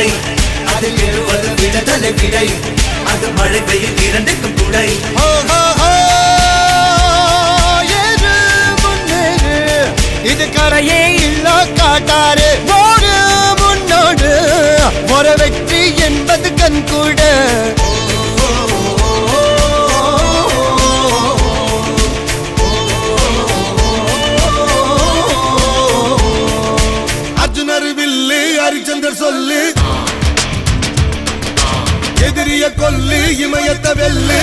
மழை அதில் எழுவது விடுதலை விடை அது மழை பெய்யும் இரண்டுக்கும் துணை இது கரையே இல்ல காட்டாரு ஓடு முன்னோடு ஒரு வெற்றி என்பது கண்கூட அர்ஜுனர் வில்லு ஹரிச்சந்தர் சொல்லு எதிரிய கொல்லு இமயத்த வெல்லு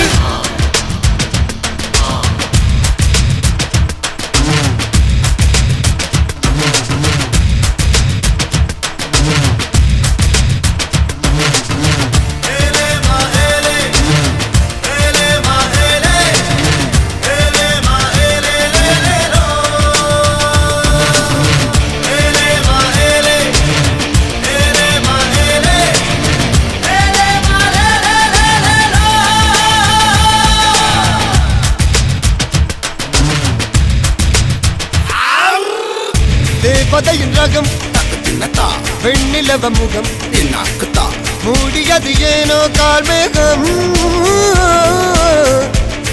தேவதையின் ரகம் வெண்ணிலவ முகம் மூடியது ஏனோ கார்மேகம்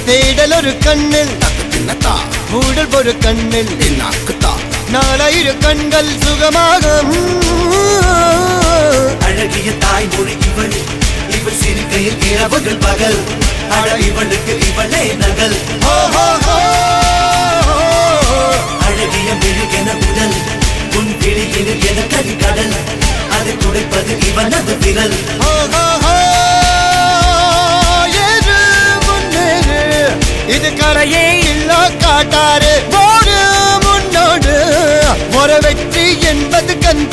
தேடல் ஒரு கண்ணில் மூடல் ஒரு கண்ணில் நாலாயிர கண்கள் சுகமாக அழகிய தாய்மொழி இவள் இவள் சிரிக்கையில் இரவுகள் பகல் அழ இவளுக்கு இவளே நகல் அழகிய மெழுகென உடல் உன் விழியில் என கரிகடல் அதை துடைப்பது இவனது விரல் இது கரையே இல்ல காட்டாரு ஓடு முன்னோடு ஒரு வெற்றி என்பது கண்